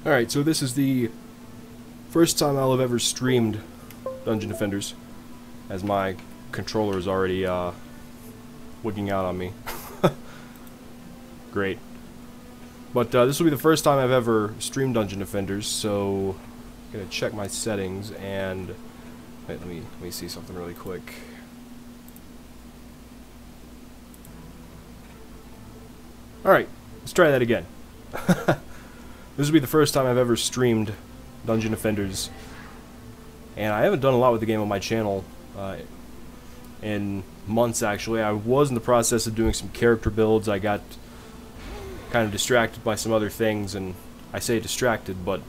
Alright, so this is the first time I'll have ever streamed Dungeon Defenders, as my controller is already wigging out on me. Great. But this will be the first time I've ever streamed Dungeon Defenders, so I'm gonna check my settings and wait, let me see something really quick. Alright, let's try that again. This will be the first time I've ever streamed Dungeon Defenders, and I haven't done a lot with the game on my channel in months, actually. I was in the process of doing some character builds. I got kind of distracted by some other things, and I say distracted, but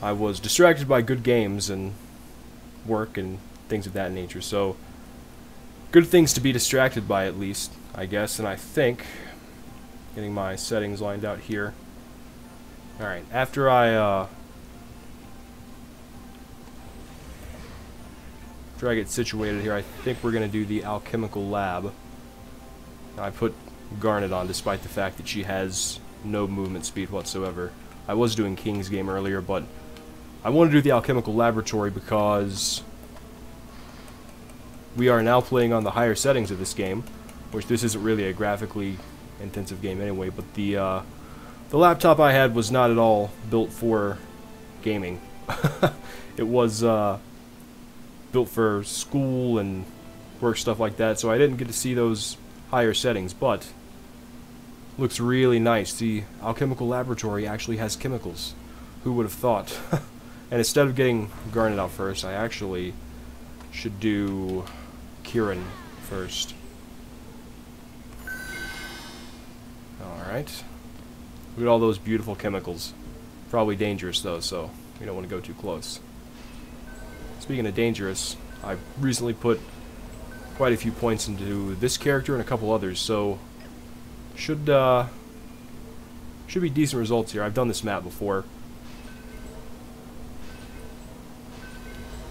I was distracted by good games and work and things of that nature, so good things to be distracted by, at least, I guess. And I think getting my settings lined out here. Alright, after I get situated here, I think we're going to do the Alchemical Lab. Now, I put Garnet on despite the fact that she has no movement speed whatsoever. I was doing King's Game earlier, but I want to do the Alchemical Laboratory because we are now playing on the higher settings of this game, which this isn't really a graphically intensive game anyway, but the laptop I had was not at all built for gaming. It was built for school and work, stuff like that, so I didn't get to see those higher settings, but looks really nice. The Alchemical Laboratory actually has chemicals. Who would have thought? And instead of getting Garnet out first, I actually should do Kieran first. Alright. Look at all those beautiful chemicals. Probably dangerous though, so we don't want to go too close. Speaking of dangerous, I recently put quite a few points into this character and a couple others, so should be decent results here. I've done this map before.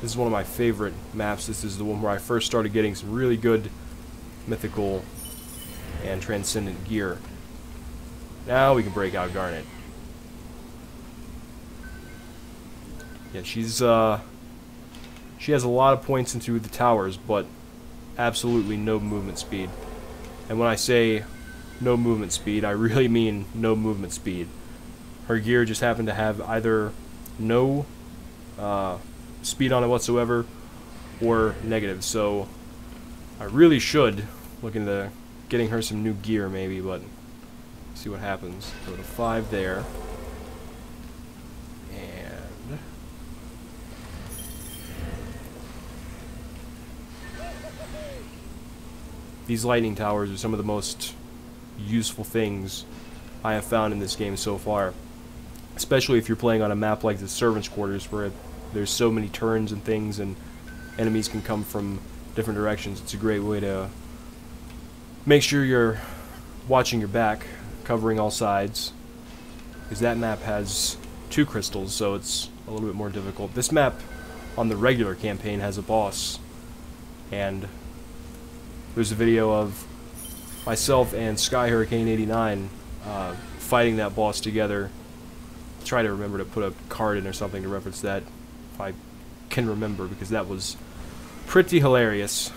This is one of my favorite maps. This is the one where I first started getting some really good mythical and transcendent gear. Now we can break out Garnet. Yeah, she has a lot of points into the towers, but absolutely no movement speed. And when I say no movement speed, I really mean no movement speed. Her gear just happened to have either no speed on it whatsoever or negative, so I really should look into getting her some new gear maybe, but see what happens. Go to 5 there. And these lightning towers are some of the most useful things I have found in this game so far. Especially if you're playing on a map like the Servants' Quarters, where there's so many turns and things and enemies can come from different directions. It's a great way to make sure you're watching your back, covering all sides, because that map has 2 crystals, so it's a little bit more difficult. This map on the regular campaign has a boss, and there's a video of myself and Sky Hurricane 89 fighting that boss together. I'll try to remember to put a card in or something to reference that if I can remember, because that was pretty hilarious.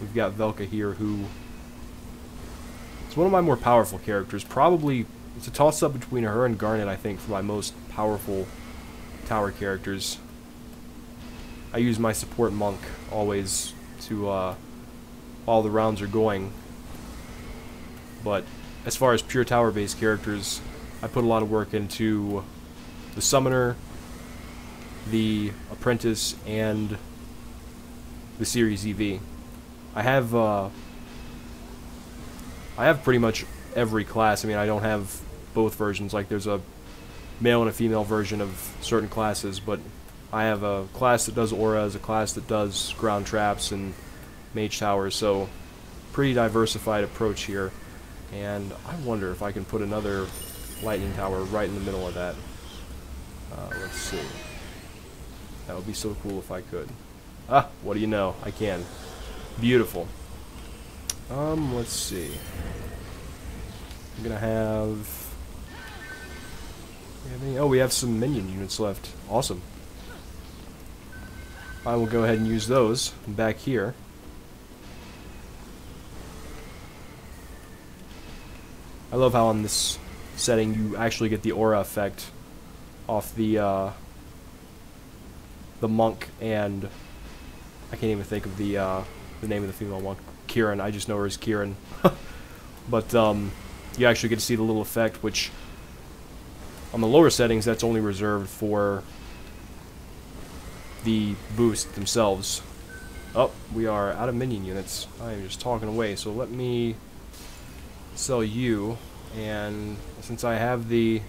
We've got Velka here, who is one of my more powerful characters. Probably, it's a toss-up between her and Garnet, I think, for my most powerful tower characters. I use my support monk always to all the rounds are going. But as far as pure tower-based characters, I put a lot of work into the Summoner, the Apprentice, and the Series EV. I have pretty much every class. I mean, I don't have both versions. Like, there's a male and a female version of certain classes, but I have a class that does auras, a class that does ground traps and mage towers, so pretty diversified approach here. And I wonder if I can put another lightning tower right in the middle of that. Let's see. That would be so cool if I could. Ah, what do you know? I can. Beautiful. Let's see. I'm gonna have... Oh, we have some minion units left. Awesome. I will go ahead and use those back here. I love how on this setting you actually get the aura effect off the monk, and I can't even think of the name of the female monk. Kieran. I just know her as Kieran. But you actually get to see the little effect, which on the lower settings that's only reserved for the boost themselves. Oh, we are out of minion units. I am just talking away, so let me sell you, and since I have the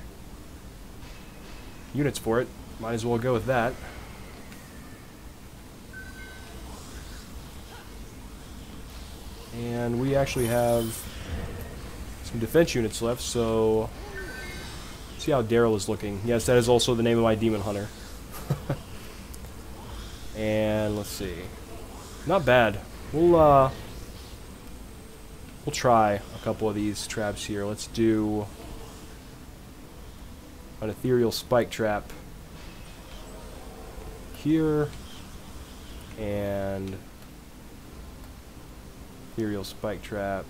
units for it, might as well go with that. And we actually have some defense units left, so see how Daryl is looking. Yes, that is also the name of my demon hunter. And let's see. Not bad. We'll try a couple of these traps here. Let's do an ethereal spike trap here, and ethereal spike trap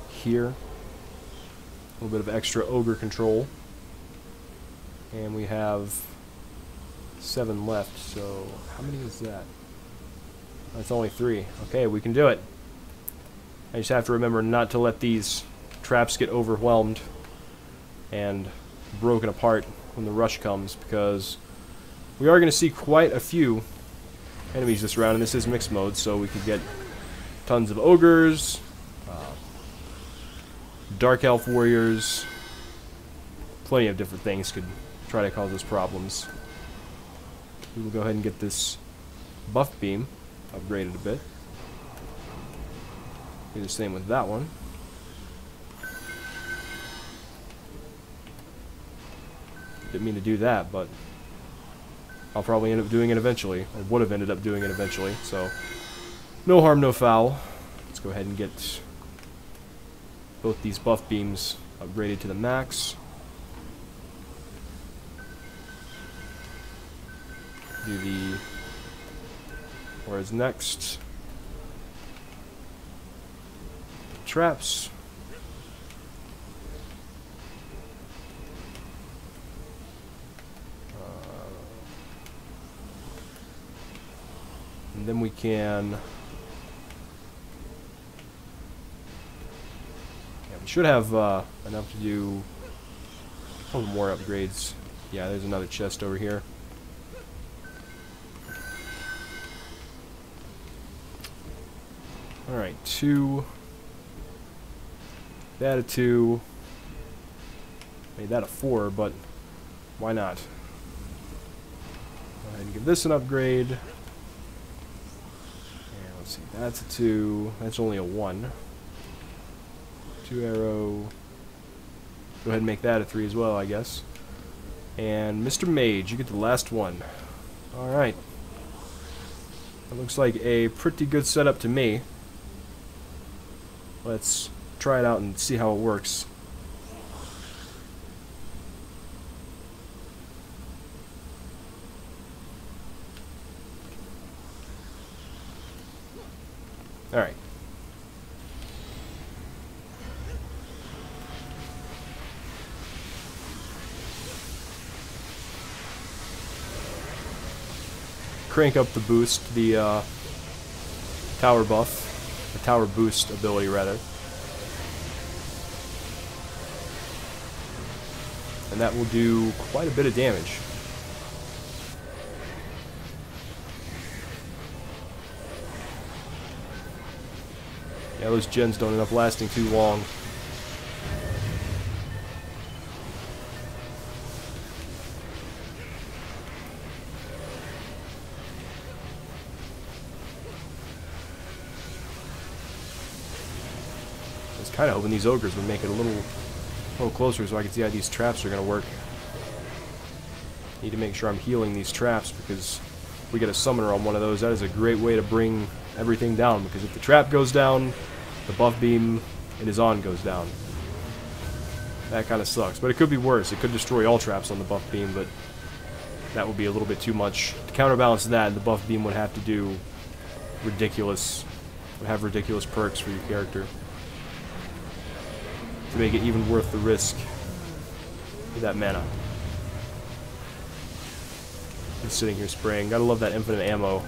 here. A little bit of extra ogre control. And we have 7 left, so how many is that? That's only 3. Okay, we can do it. I just have to remember not to let these traps get overwhelmed and broken apart when the rush comes, because we are going to see quite a few enemies this round, and this is mixed mode, so we could get tons of ogres, dark elf warriors, plenty of different things could try to cause us problems. We will go ahead and get this buff beam upgraded a bit. Do the same with that one. Didn't mean to do that, but I'll probably end up doing it eventually, or would have ended up doing it eventually, so no harm, no foul. Let's go ahead and get both these buff beams upgraded to the max. Do the... whereas next... traps. And then we can... yeah, we should have enough to do a couple more upgrades. Yeah, there's another chest over here. Alright, 2. That a 2. Made that a 4, but why not? Go ahead and give this an upgrade. And let's see, that's a 2. That's only a 1. 2 arrow. Go ahead and make that a 3 as well, I guess. And Mr. Mage, you get the last one. Alright. That looks like a pretty good setup to me. Let's try it out and see how it works. Alright. Crank up the boost, the tower buff. The tower boost ability, rather. And that will do quite a bit of damage. Yeah, those gens don't end up lasting too long. I was kind of hoping these ogres would make it a little closer so I can see how these traps are going to work. Need to make sure I'm healing these traps, because if we get a summoner on one of those, that is a great way to bring everything down, because if the trap goes down, the buff beam it is on goes down. That kind of sucks. But it could be worse. It could destroy all traps on the buff beam, but that would be a little bit too much. To counterbalance that, the buff beam would have to do ridiculous... would have ridiculous perks for your character. To make it even worth the risk of that mana. Just sitting here spraying. Gotta love that infinite ammo.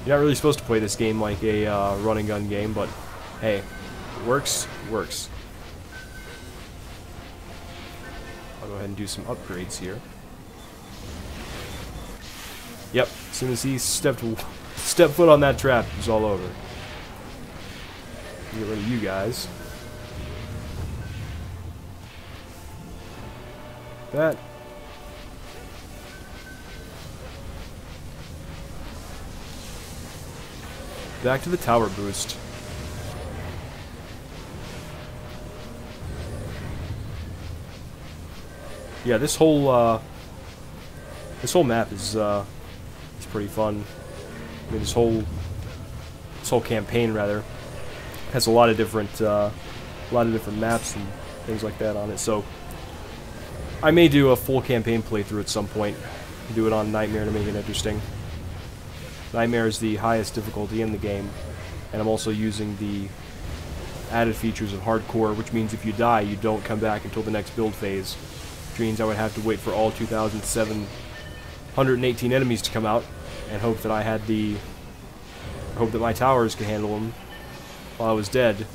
You're not really supposed to play this game like a run and gun game, but hey, it works, it works. I'll go ahead and do some upgrades here. Yep, as soon as he stepped foot on that trap, it was all over. Get rid of you guys. That. Back to the tower boost. Yeah, this whole map is pretty fun. I mean, this whole campaign rather has a lot of different maps and things like that on it. So I may do a full campaign playthrough at some point. Do it on Nightmare to make it interesting. Nightmare is the highest difficulty in the game, and I'm also using the added features of Hardcore, which means if you die, you don't come back until the next build phase. Which means I would have to wait for all 2,718 enemies to come out, and hope that hope that my towers could handle them while I was dead.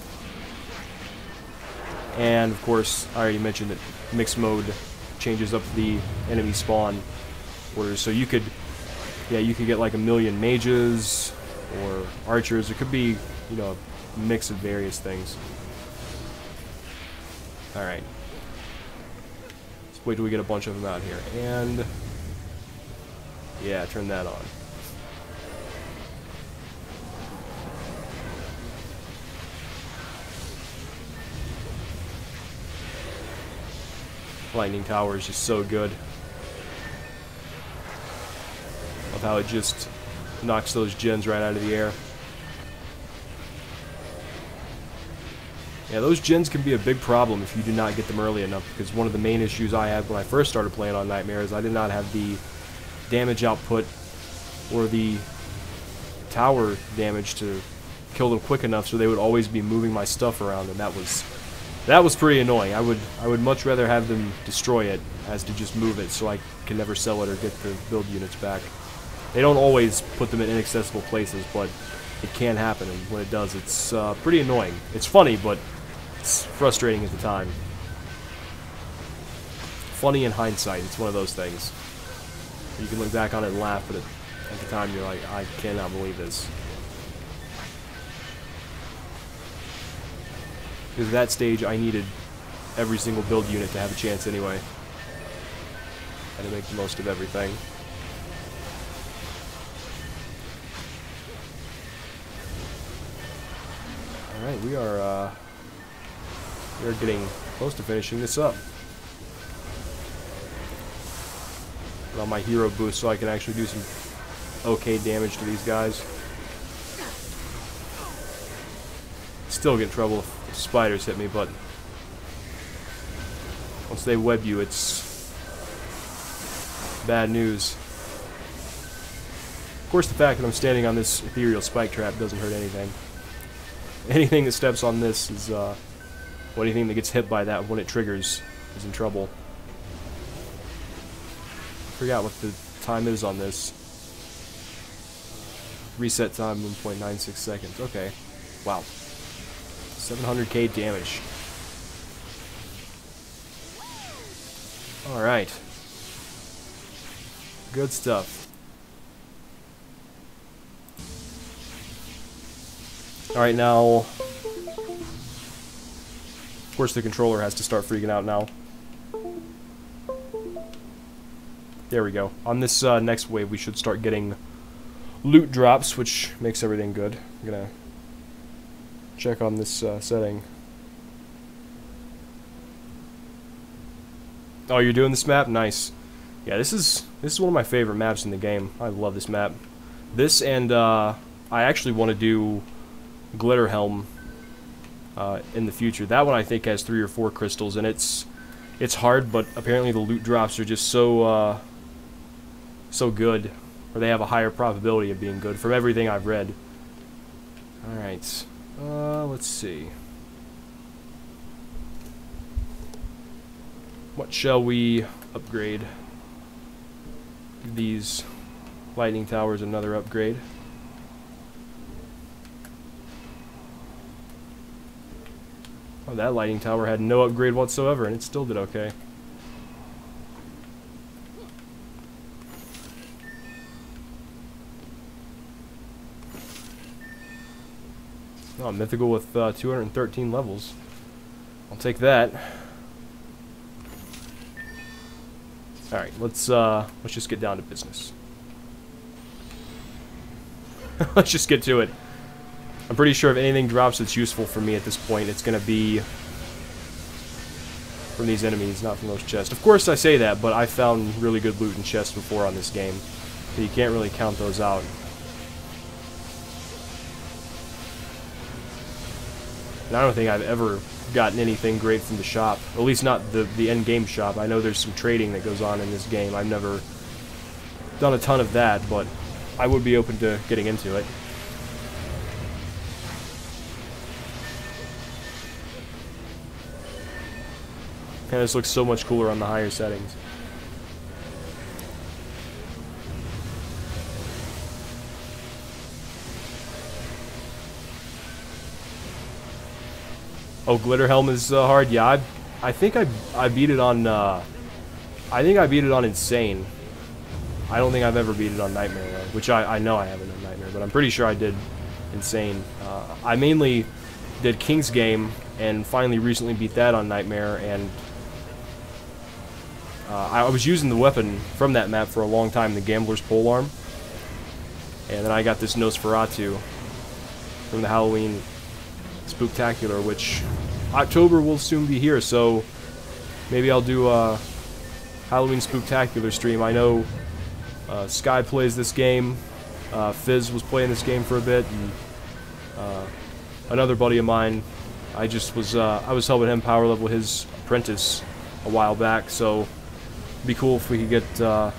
And of course, I already mentioned that mixed mode changes up the enemy spawn orders, so you could get like 1,000,000 mages or archers. It could be, you know, a mix of various things. Alright. Let's wait till we get a bunch of them out here. And yeah, turn that on. Lightning Tower is just so good. Of how it just knocks those gens right out of the air. Yeah, those gens can be a big problem if you do not get them early enough, because one of the main issues I had when I first started playing on Nightmare is I did not have the damage output or the tower damage to kill them quick enough, so they would always be moving my stuff around, and that was pretty annoying. I would much rather have them destroy it as to just move it, so I can never sell it or get the build units back. They don't always put them in inaccessible places, but it can happen, and when it does, it's pretty annoying. It's funny, but it's frustrating at the time. Funny in hindsight, it's one of those things. You can look back on it and laugh, but at the time you're like, I cannot believe this. Because at that stage, I needed every single build unit to have a chance anyway. Had to make the most of everything. Alright, we are getting close to finishing this up. Put on my hero boost so I can actually do some okay damage to these guys. Still get in trouble if spiders hit me, but once they web you, it's bad news. Of course, the fact that I'm standing on this ethereal spike trap doesn't hurt anything. Anything that steps on this is, anything that gets hit by that when it triggers is in trouble. I forgot what the time is on this. Reset time 1.96 seconds. Okay. Wow. 700k damage. Alright. Good stuff. Alright, now... Of course the controller has to start freaking out now. There we go. On this next wave we should start getting loot drops, which makes everything good. I'm gonna check on this setting. Oh, you're doing this map? Nice. Yeah, this is one of my favorite maps in the game. I love this map. This and I actually want to do glitter helm in the future. That one I think has 3 or 4 crystals, and it's hard, but apparently the loot drops are just so good, or they have a higher probability of being good from everything I've read. Alright, let's see. What shall we upgrade? Give these lightning towers another upgrade. Oh, that lighting tower had no upgrade whatsoever, and it still did okay. Oh, mythical with 213 levels. I'll take that. All right, let's just get down to business. Let's just get to it. I'm pretty sure if anything drops that's useful for me at this point, it's going to be from these enemies, not from those chests. Of course I say that, but I found really good loot in chests before on this game, so you can't really count those out. And I don't think I've ever gotten anything great from the shop, at least not the end game shop. I know there's some trading that goes on in this game. I've never done a ton of that, but I would be open to getting into it. And this looks so much cooler on the higher settings. Oh, glitter helm is hard. Yeah, I think I beat it on. I think I beat it on insane. I don't think I've ever beat it on nightmare though, which I know I haven't on nightmare, but I'm pretty sure I did insane. I mainly did King's Game and finally recently beat that on nightmare, and I was using the weapon from that map for a long time, the Gambler's Polearm, and then I got this Nosferatu from the Halloween Spooktacular, which October will soon be here, so maybe I'll do a Halloween Spooktacular stream. I know Sky plays this game, Fizz was playing this game for a bit, and another buddy of mine, I was helping him power level his apprentice a while back, so it'd be cool if we could get a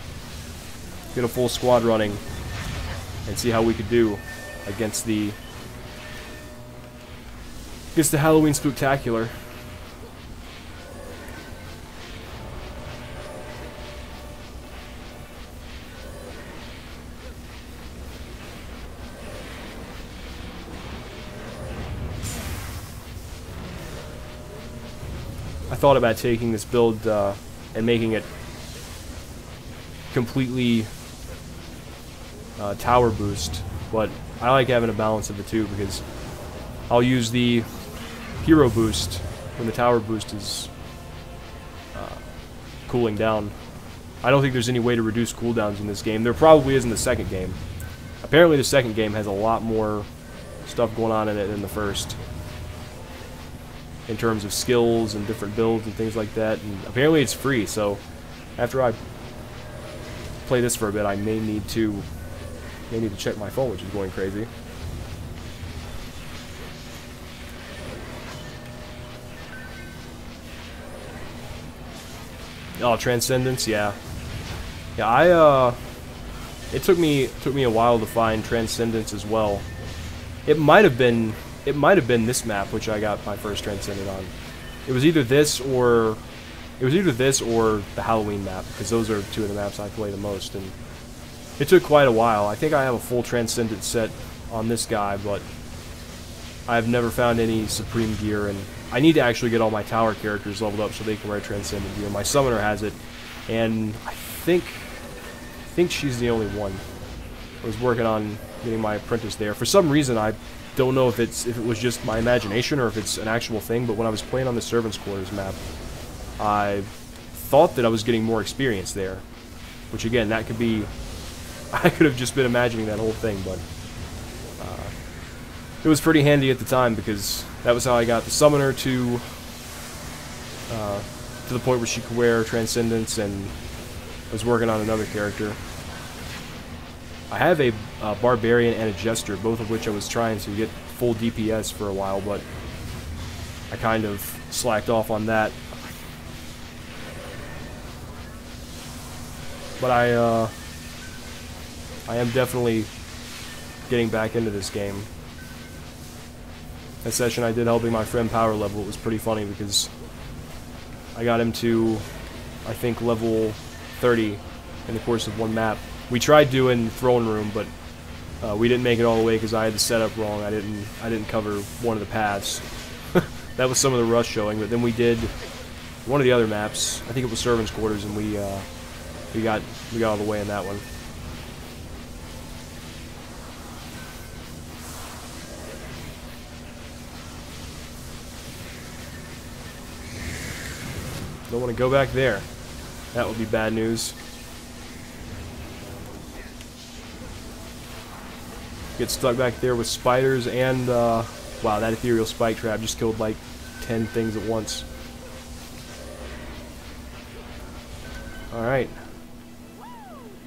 full squad running and see how we could do against the Halloween Spooktacular. I thought about taking this build and making it completely tower boost, but I like having a balance of the two because I'll use the hero boost when the tower boost is cooling down. I don't think there's any way to reduce cooldowns in this game. There probably is in the second game. Apparently the second game has a lot more stuff going on in it than the first, in terms of skills and different builds and things like that. And apparently it's free, so after I play this for a bit, I may need to check my phone, which is going crazy. Oh, Transcendence, yeah. Yeah, it took me a while to find Transcendence as well. It might have been this map which I got my first Transcendent on. It was either this or the Halloween map, because those are two of the maps I play the most, and it took quite a while. I think I have a full Transcendent set on this guy, but I've never found any Supreme gear, and I need to actually get all my tower characters leveled up so they can wear Transcendent gear. My Summoner has it, and I think she's the only one. I was working on getting my apprentice there. For some reason, I don't know if it was just my imagination or if it's an actual thing, but when I was playing on the Servants' Quarters map, I thought that I was getting more experience there, which again, that could be, I could have just been imagining that whole thing, but it was pretty handy at the time because that was how I got the Summoner to the point where she could wear Transcendence, and I was working on another character. I have a Barbarian and a Jester, both of which I was trying to get full DPS for a while, but I kind of slacked off on that. But I am definitely getting back into this game. That session I did helping my friend power level, it was pretty funny because I got him to, I think, level 30 in the course of one map. We tried doing Throne Room, but we didn't make it all the way because I had the setup wrong. I didn't cover one of the paths. That was some of the rush showing, but then we did one of the other maps. I think it was Servants' Quarters, and we got all the way in that one. Don't want to go back there. That would be bad news. Get stuck back there with spiders and, wow, that ethereal spike trap just killed like 10 things at once. Alright.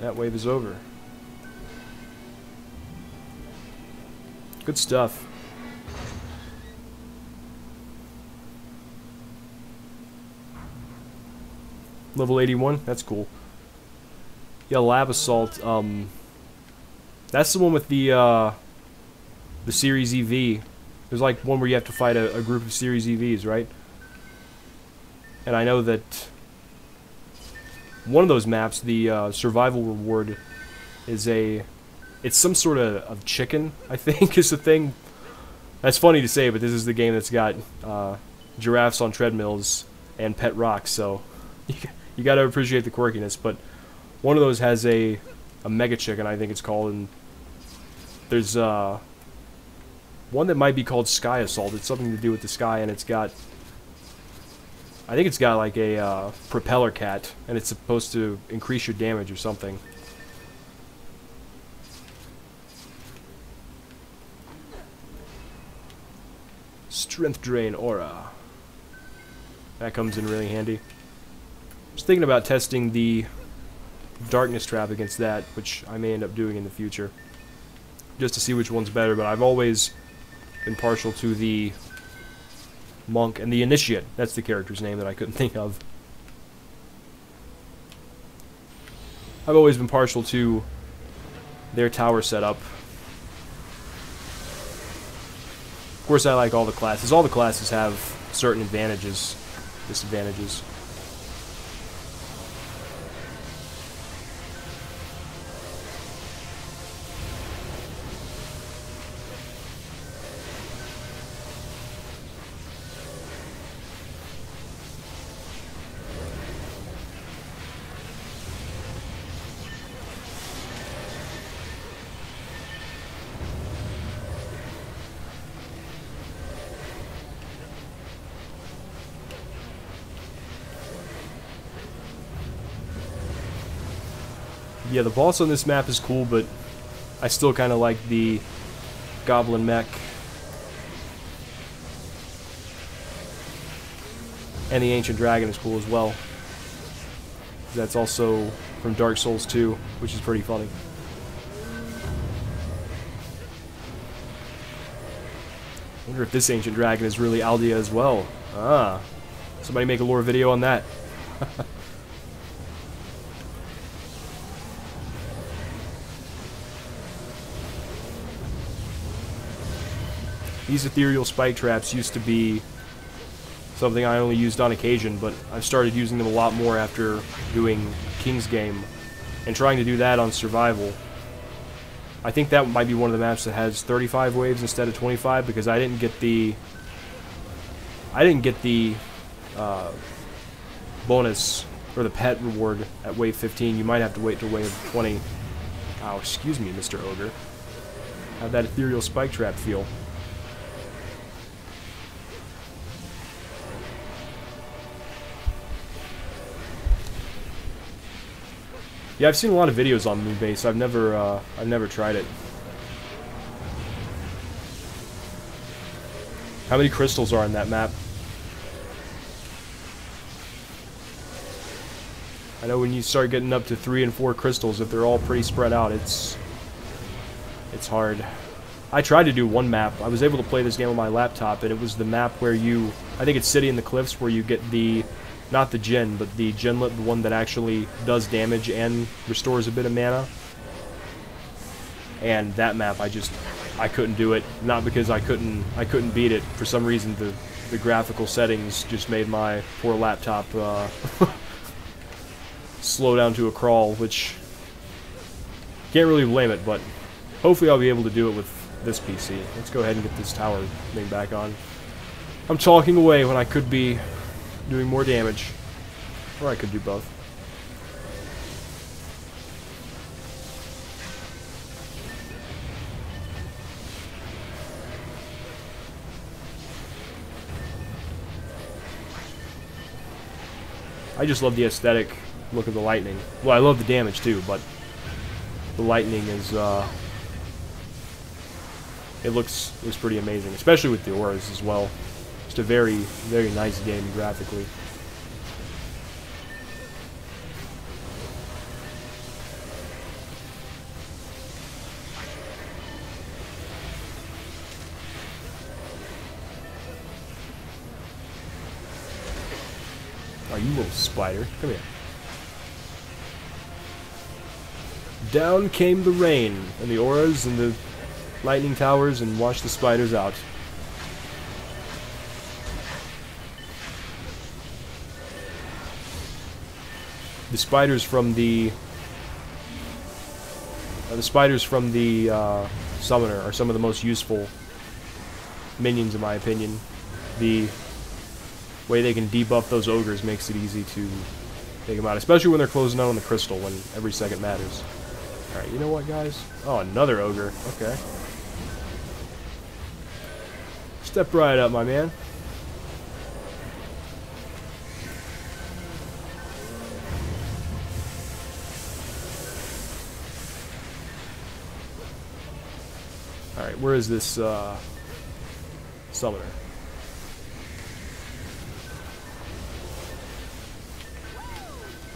That wave is over. Good stuff. Level 81, that's cool. Yeah, Lab Assault, that's the one with the Series EV. There's like one where you have to fight a group of Series EVs, right? And I know that one of those maps, the survival reward, is it's some sort of chicken, I think, is the thing. That's funny to say, but this is the game that's got giraffes on treadmills and pet rocks, so you gotta appreciate the quirkiness. But one of those has a mega chicken, I think it's called, and there's one that might be called Sky Assault. It's something to do with the sky, and it's got, I think it's got like a propeller cat, and it's supposed to increase your damage or something. Strength Drain Aura. That comes in really handy. I was thinking about testing the Darkness Trap against that, which I may end up doing in the future, just to see which one's better, but I've always been partial to the Monk and the Initiate. That's the character's name that I couldn't think of. I've always been partial to their tower setup. Of course, I like all the classes. All the classes have certain advantages, disadvantages. Yeah, the boss on this map is cool, but I still kind of like the Goblin Mech. And the Ancient Dragon is cool as well. That's also from Dark Souls 2, which is pretty funny. I wonder if this Ancient Dragon is really Aldea as well. Ah, somebody make a lore video on that. These ethereal spike traps used to be something I only used on occasion, but I've started using them a lot more after doing King's Game and trying to do that on survival. I think that might be one of the maps that has 35 waves instead of 25, because I didn't get the bonus or the pet reward at wave 15. You might have to wait till wave 20. Oh, excuse me, Mr. Ogre. How'd that ethereal spike trap feel? Yeah, I've seen a lot of videos on Moonbase. I've never tried it. How many crystals are in that map? I know when you start getting up to 3 and 4 crystals, if they're all pretty spread out, it's It's hard. I tried to do one map. I was able to play this game on my laptop, and it was the map where you... I think it's City in the Cliffs, where you get the... Not the Gen, but the Genlet, the one that actually does damage and restores a bit of mana. And that map, I couldn't do it. Not because I couldn't beat it. For some reason, the graphical settings just made my poor laptop slow down to a crawl, which... Can't really blame it, but hopefully I'll be able to do it with this PC. Let's go ahead and get this tower thing back on. I'm talking away when I could be doing more damage. Or I could do both. I just love the aesthetic look of the lightning. Well, I love the damage too, but the lightning is, it looks pretty amazing, especially with the auras as well. Just a very, very nice game graphically. Oh, you little spider. Come here. Down came the rain, and the auras, and the lightning towers, and washed the spiders out. The spiders from the summoner are some of the most useful minions, in my opinion. The way they can debuff those ogres makes it easy to take them out, especially when they're closing out on the crystal, when every second matters. Alright, you know what, guys? Oh, another ogre. Okay. Step right up, my man. Alright, where is this, summoner?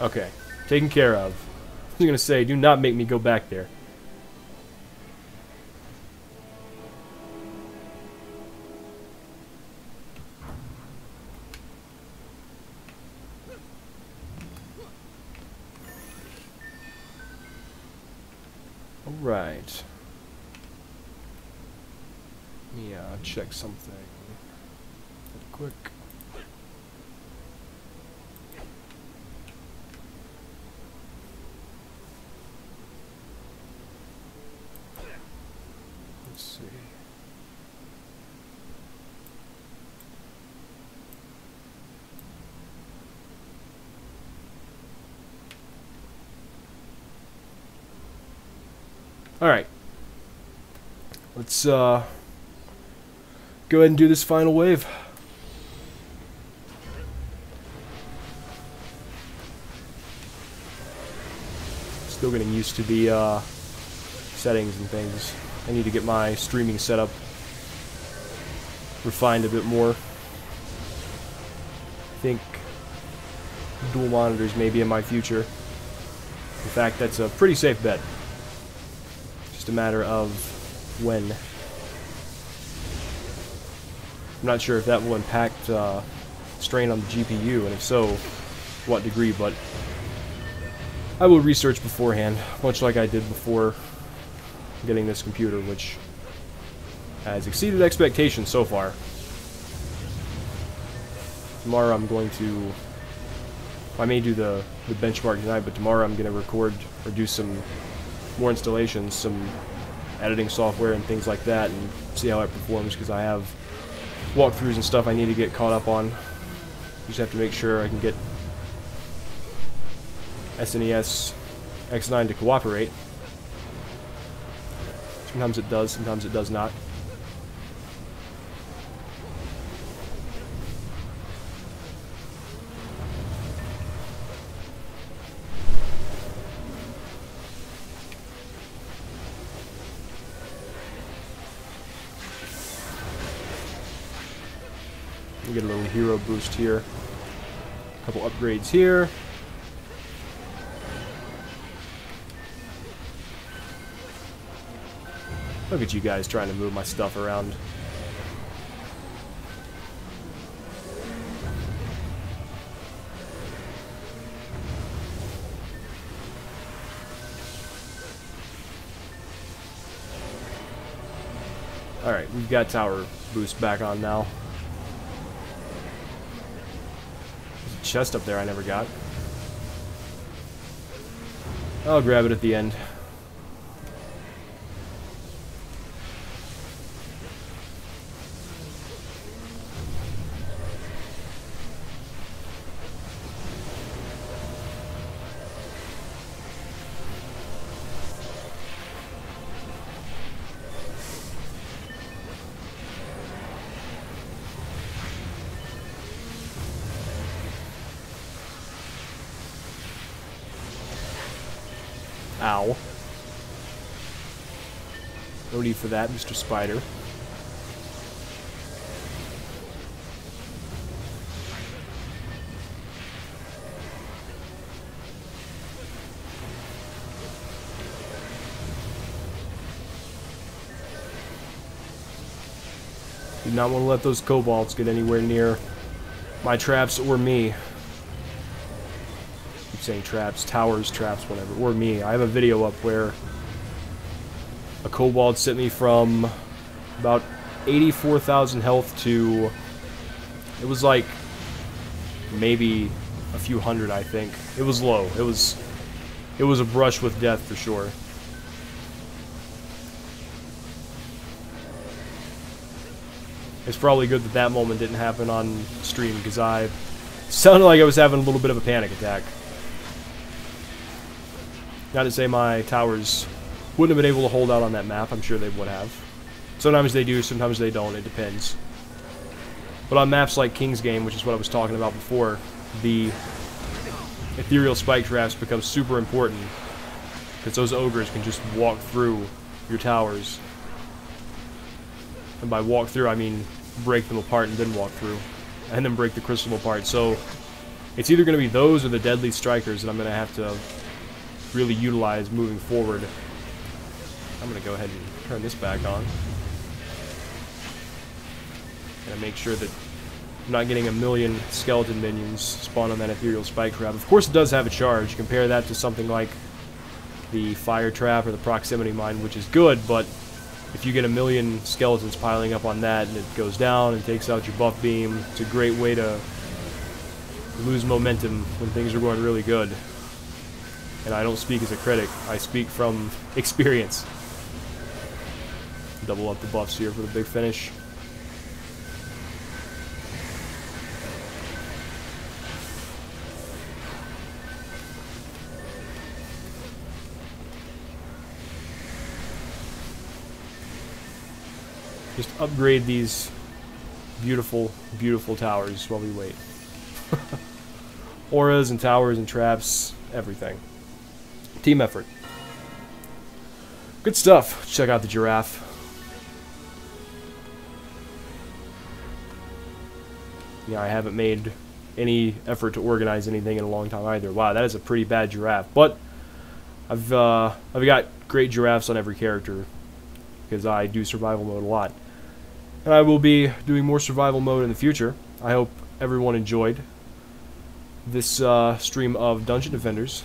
Okay, taken care of. I was gonna say, do not make me go back there. Alright. Let me check something real quick. Let's see. Alright. Let's go ahead and do this final wave. Still getting used to the settings and things. I need to get my streaming setup refined a bit more. I think dual monitors may be in my future. In fact, that's a pretty safe bet. Just a matter of when. I'm not sure if that will impact strain on the GPU, and if so, what degree, but I will research beforehand, much like I did before getting this computer, which has exceeded expectations so far. Tomorrow I'm going to... I may do the benchmark tonight, but tomorrow I'm going to record or do some more installations, some editing software and things like that, and see how it performs, because I have walkthroughs and stuff I need to get caught up on. Just have to make sure I can get SNES X9 to cooperate. Sometimes it does, sometimes it does not. We get a little hero boost here. A couple upgrades here. Look at you guys trying to move my stuff around. Alright, we've got tower boost back on now. There's a chest up there I never got. I'll grab it at the end. Ow. No need for that, Mr. Spider. Do not want to let those kobolds get anywhere near my traps or me. Saying traps, towers, traps, whatever, or me. I have a video up where a kobold sent me from about 84,000 health to, it was like maybe a few hundred, I think. It was low. It was a brush with death for sure. It's probably good that that moment didn't happen on stream because I sounded like I was having a little bit of a panic attack. Not to say my towers wouldn't have been able to hold out on that map. I'm sure they would have. Sometimes they do, sometimes they don't. It depends. But on maps like King's Game, which is what I was talking about before, the ethereal spike traps become super important because those ogres can just walk through your towers. And by walk through, I mean break them apart and then walk through. And then break the crystal apart. So it's either going to be those or the deadly strikers that I'm going to have to really utilize moving forward. I'm going to go ahead and turn this back on. And make sure that I'm not getting a million skeleton minions spawn on that ethereal spike trap. Of course it does have a charge. Compare that to something like the fire trap or the proximity mine, which is good, but if you get a million skeletons piling up on that and it goes down and takes out your buff beam, it's a great way to lose momentum when things are going really good. And I don't speak as a critic, I speak from experience. Double up the buffs here for the big finish. Just upgrade these beautiful, beautiful towers while we wait. Auras and towers and traps, everything. Team effort. Good stuff. Check out the giraffe. Yeah, I haven't made any effort to organize anything in a long time either. Wow, that is a pretty bad giraffe. But I've got great giraffes on every character because I do survival mode a lot. And I will be doing more survival mode in the future. I hope everyone enjoyed this stream of Dungeon Defenders.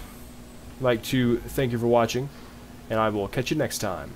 I'd like to thank you for watching, and I will catch you next time.